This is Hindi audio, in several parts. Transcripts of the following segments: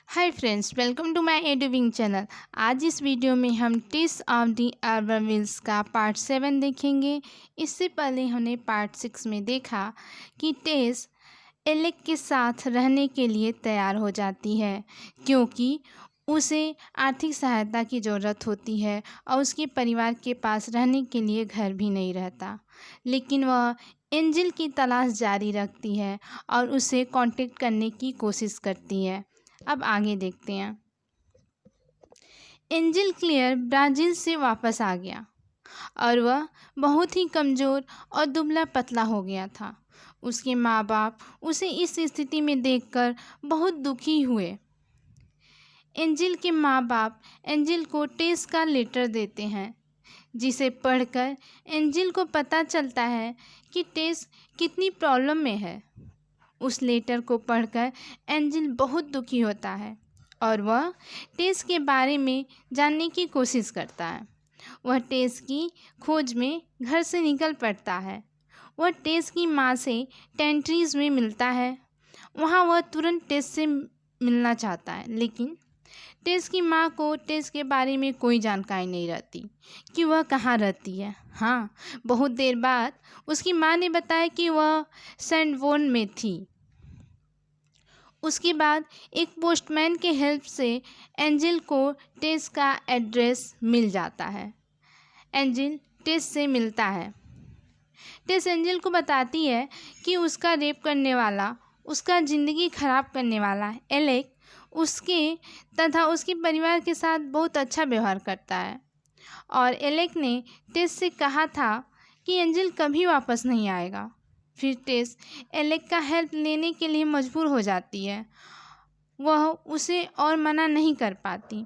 Hi friends, welcome to my Eduwing channel. आज इस वीडियो में हम टेस्ट ऑफ दी अर्बविल्स का पार्ट 7 देखेंगे। इससे पहले हमने पार्ट 6 में देखा कि टेस एलेक के साथ रहने के लिए तैयार हो जाती है क्योंकि उसे आर्थिक सहायता की ज़रूरत होती है और उसके परिवार के पास रहने के लिए घर भी नहीं रहता। लेकिन वह एंजिल की तलाश जारी रखती है और उसे कांटेक्ट करने की कोशिश करती है। अब आगे देखते हैं। एंजिल क्लियर ब्राज़ील से वापस आ गया और वह बहुत ही कमज़ोर और दुबला पतला हो गया था। उसके माँ बाप उसे इस स्थिति में देखकर बहुत दुखी हुए। एंजिल के माँ बाप एंजिल को टेस का लेटर देते हैं, जिसे पढ़कर एंजिल को पता चलता है कि टेस कितनी प्रॉब्लम में है। उस लेटर को पढ़कर एंजिल बहुत दुखी होता है और वह टेस के बारे में जानने की कोशिश करता है। वह टेस की खोज में घर से निकल पड़ता है। वह टेस की माँ से टेंट्रीज में मिलता है। वहाँ वह तुरंत टेस से मिलना चाहता है, लेकिन टेस की माँ को टेस के बारे में कोई जानकारी नहीं रहती कि वह कहाँ रहती है। हाँ, बहुत देर बाद उसकी माँ ने बताया कि वह सेंट वोन में थी। उसके बाद एक पोस्टमैन के हेल्प से एंजिल को टेस का एड्रेस मिल जाता है। एंजिल टेस से मिलता है। टेस एंजिल को बताती है कि उसका रेप करने वाला, उसका ज़िंदगी ख़राब करने वाला एलेक उसके तथा उसके परिवार के साथ बहुत अच्छा व्यवहार करता है और एलेक ने टेस से कहा था कि एंजिल कभी वापस नहीं आएगा। फिर टेस एलेक का हेल्प लेने के लिए मजबूर हो जाती है। वह उसे और मना नहीं कर पाती।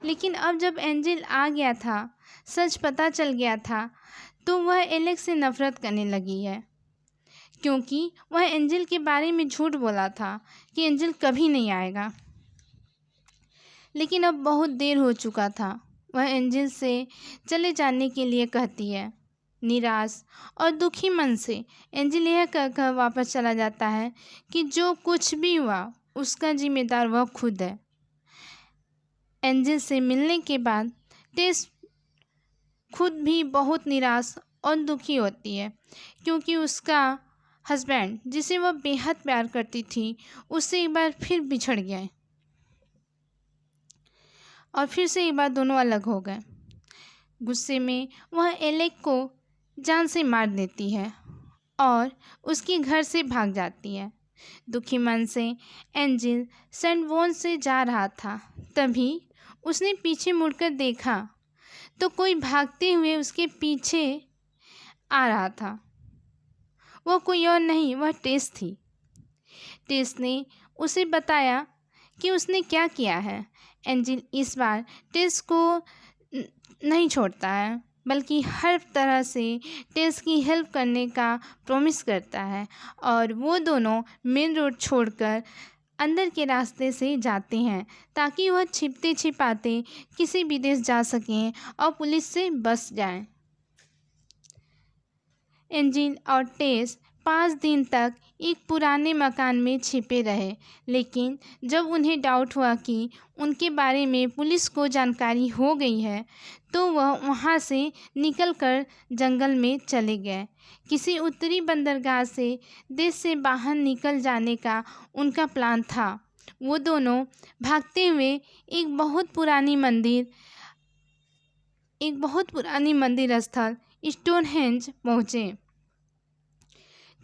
लेकिन अब जब एंजिल आ गया था, सच पता चल गया था, तो वह एलेक से नफ़रत करने लगी है क्योंकि वह एंजिल के बारे में झूठ बोला था कि एंजिल कभी नहीं आएगा। लेकिन अब बहुत देर हो चुका था। वह एंजिल से चले जाने के लिए कहती है। निराश और दुखी मन से एंजिल यह कहकर वापस चला जाता है कि जो कुछ भी हुआ उसका जिम्मेदार वह खुद है। एंजिल से मिलने के बाद टेस खुद भी बहुत निराश और दुखी होती है क्योंकि उसका हस्बैंड, जिसे वह बेहद प्यार करती थी, उससे एक बार फिर बिछड़ गया और फिर से एक बार दोनों अलग हो गए। गुस्से में वह एलेक को जान से मार देती है और उसके घर से भाग जाती है। दुखी मन से एंजिल सेंट वोन से जा रहा था, तभी उसने पीछे मुड़कर देखा तो कोई भागते हुए उसके पीछे आ रहा था। वह कोई और नहीं, वह टेस थी। टेस ने उसे बताया कि उसने क्या किया है। एंजिल इस बार टेस को नहीं छोड़ता है, बल्कि हर तरह से टेस की हेल्प करने का प्रॉमिस करता है और वो दोनों मेन रोड छोड़कर अंदर के रास्ते से जाते हैं ताकि वह छिपते छिपाते किसी विदेश जा सकें और पुलिस से बच जाएं। एंजिल और टेस 5 दिन तक एक पुराने मकान में छिपे रहे, लेकिन जब उन्हें डाउट हुआ कि उनके बारे में पुलिस को जानकारी हो गई है, तो वह वहां से निकलकर जंगल में चले गए। किसी उत्तरी बंदरगाह से देश से बाहर निकल जाने का उनका प्लान था। वो दोनों भागते हुए एक बहुत पुरानी मंदिर स्थल स्टोनहेंज पहुँचे।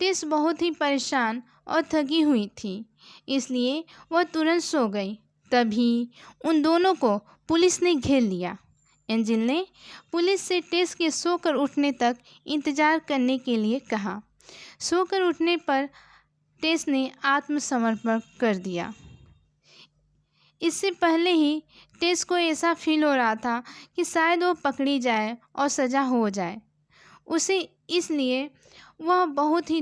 टेस बहुत ही परेशान और थकी हुई थी, इसलिए वह तुरंत सो गई। तभी उन दोनों को पुलिस ने घेर लिया। एंजिल ने पुलिस से टेस के सोकर उठने तक इंतज़ार करने के लिए कहा। सोकर उठने पर टेस ने आत्मसमर्पण कर दिया। इससे पहले ही टेस को ऐसा फील हो रहा था कि शायद वो पकड़ी जाए और सज़ा हो जाए उसे, इसलिए वह बहुत ही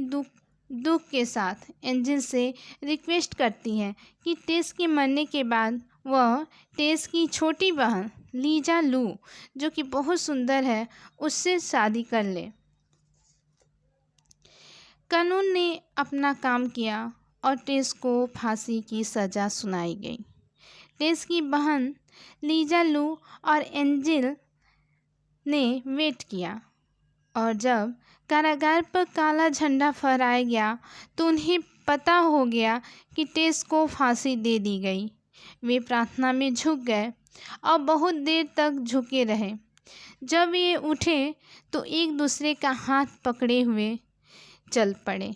दुख के साथ एंजिल से रिक्वेस्ट करती है कि टेस के मरने के बाद वह टेस की छोटी बहन लीजा लू, जो कि बहुत सुंदर है, उससे शादी कर ले। कानून ने अपना काम किया और टेस को फांसी की सज़ा सुनाई गई। टेस की बहन लीजा लू और एंजिल ने वेट किया और जब कारागार पर काला झंडा फहराया गया तो उन्हें पता हो गया कि टेस को फांसी दे दी गई। वे प्रार्थना में झुक गए और बहुत देर तक झुके रहे। जब ये उठे तो एक दूसरे का हाथ पकड़े हुए चल पड़े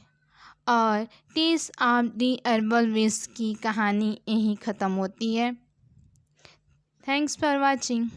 और टेस ऑफ द अर्बल विश की कहानी यहीं ख़त्म होती है। Thanks for watching.